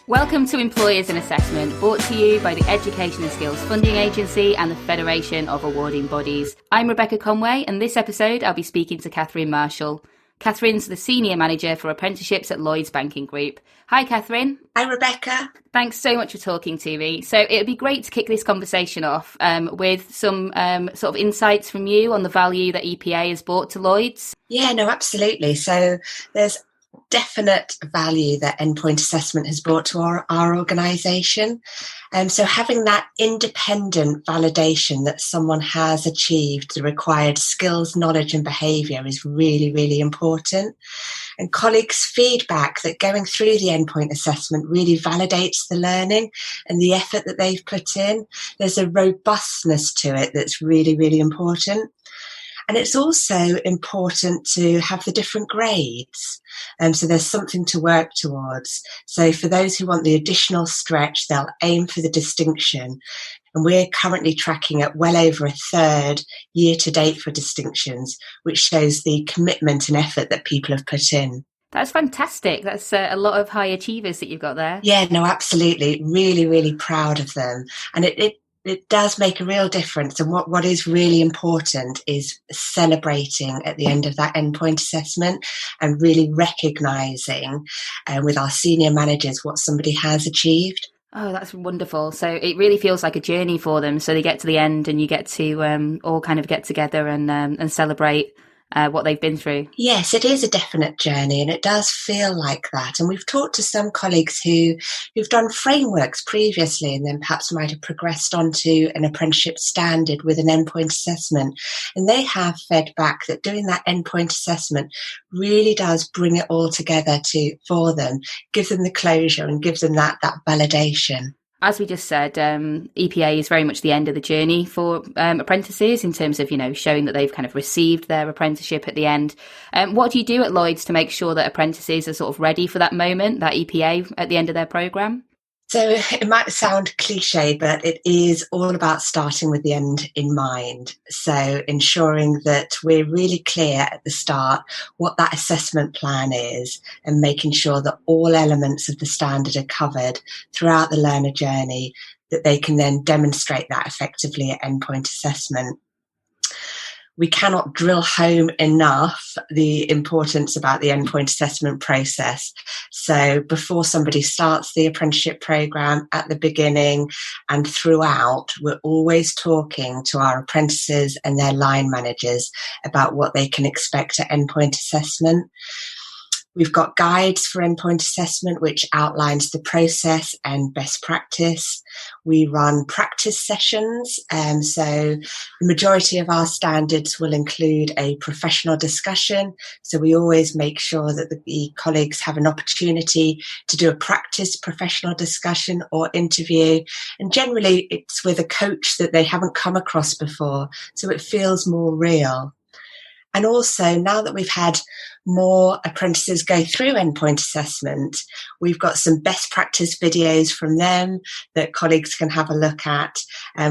Welcome to Employers in Assessment, brought to you by the Education and Skills Funding Agency and the Federation of Awarding Bodies. I'm Rebecca Conway, and this episode I'll be speaking to Kathryn Marshall. Kathryn's the Senior Manager for Apprenticeships at Lloyds Banking Group. Hi, Kathryn. Hi, Rebecca. Thanks so much for talking to me. So it would be great to kick this conversation off with some sort of insights from you on the value that EPA has brought to Lloyds. Yeah, no, absolutely. So there's definite value that endpoint assessment has brought to our organisation. So having that independent validation that someone has achieved the required skills, knowledge and behaviour is really, really important. And colleagues' feedback that going through the endpoint assessment really validates the learning and the effort that they've put in. There's a robustness to it that's really, really important. And it's also important to have the different grades. So there's something to work towards. So for those who want the additional stretch, they'll aim for the distinction. And we're currently tracking at well over a third year to date for distinctions, which shows the commitment and effort that people have put in. That's fantastic. That's a lot of high achievers that you've got there. Yeah, no, absolutely. Really, really proud of them. And it does make a real difference. And what is really important is celebrating at the end of that endpoint assessment and really recognising with our senior managers what somebody has achieved. Oh, that's wonderful. So it really feels like a journey for them. So they get to the end and you get to all kind of get together and celebrate what they've been through. Yes, it is a definite journey and it does feel like that. And we've talked to some colleagues who've done frameworks previously and then perhaps might have progressed onto an apprenticeship standard with an endpoint assessment. And they have fed back that doing that endpoint assessment really does bring it all together for them, give them the closure and give them that validation. As we just said, EPA is very much the end of the journey for apprentices in terms of, showing that they've kind of received their apprenticeship at the end. What do you do at Lloyds to make sure that apprentices are sort of ready for that moment, that EPA at the end of their programme? So it might sound cliche, but it is all about starting with the end in mind. So ensuring that we're really clear at the start what that assessment plan is and making sure that all elements of the standard are covered throughout the learner journey, that they can then demonstrate that effectively at endpoint assessment. We cannot drill home enough the importance about the endpoint assessment process. So before somebody starts the apprenticeship programme, at the beginning and throughout, we're always talking to our apprentices and their line managers about what they can expect at endpoint assessment. We've got guides for endpoint assessment, which outlines the process and best practice. We run practice sessions. So the majority of our standards will include a professional discussion. So we always make sure that the colleagues have an opportunity to do a practice professional discussion or interview. And generally it's with a coach that they haven't come across before. So it feels more real. And also, now that we've had more apprentices go through endpoint assessment, we've got some best practice videos from them that colleagues can have a look at,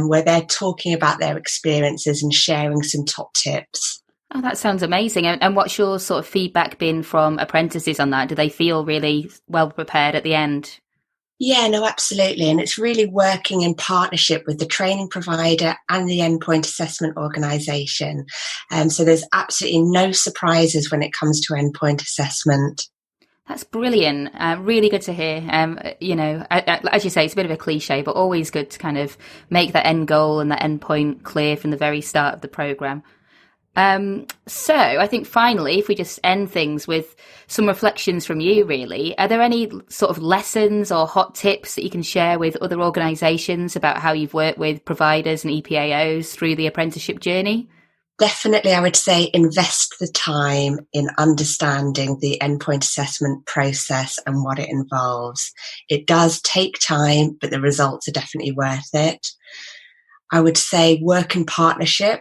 where they're talking about their experiences and sharing some top tips. Oh, that sounds amazing. And what's your sort of feedback been from apprentices on that? Do they feel really well prepared at the end? Yeah, no, absolutely. And it's really working in partnership with the training provider and the endpoint assessment organisation. So there's absolutely no surprises when it comes to endpoint assessment. That's brilliant. Really good to hear. As you say, it's a bit of a cliche, but always good to kind of make that end goal and that end point clear from the very start of the programme. So I think finally, if we just end things with some reflections from you, really, are there any sort of lessons or hot tips that you can share with other organisations about how you've worked with providers and EPAOs through the apprenticeship journey? Definitely, I would say invest the time in understanding the endpoint assessment process and what it involves. It does take time, but the results are definitely worth it. I would say work in partnership.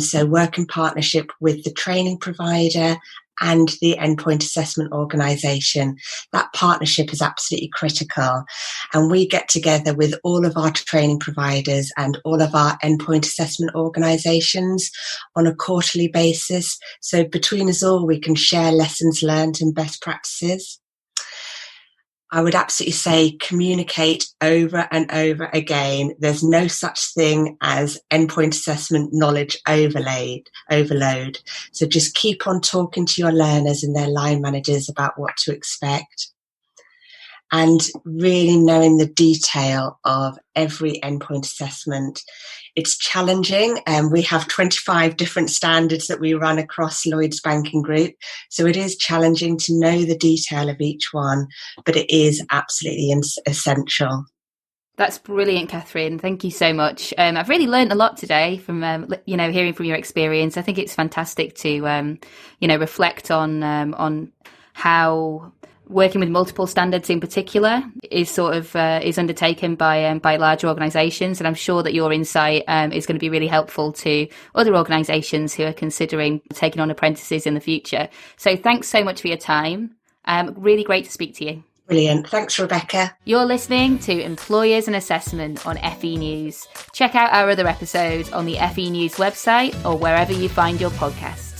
So work in partnership with the training provider and the endpoint assessment organisation. That partnership is absolutely critical. And we get together with all of our training providers and all of our endpoint assessment organisations on a quarterly basis. So between us all, we can share lessons learned and best practices. I would absolutely say communicate over and over again. There's no such thing as endpoint assessment knowledge overload. So just keep on talking to your learners and their line managers about what to expect, and really knowing the detail of every endpoint assessment. It's challenging, and we have 25 different standards that we run across Lloyds Banking Group. So it is challenging to know the detail of each one, but it is absolutely essential. That's brilliant, Kathryn. Thank you so much. I've really learned a lot today from, hearing from your experience. I think it's fantastic to, reflect on how working with multiple standards in particular is is undertaken by larger organisations, and I'm sure that your insight is going to be really helpful to other organisations who are considering taking on apprentices in the future. So thanks so much for your time. Really great to speak to you. Brilliant. Thanks, Rebecca. You're listening to Employers and Assessment on FE News. Check out our other episodes on the FE News website or wherever you find your podcasts.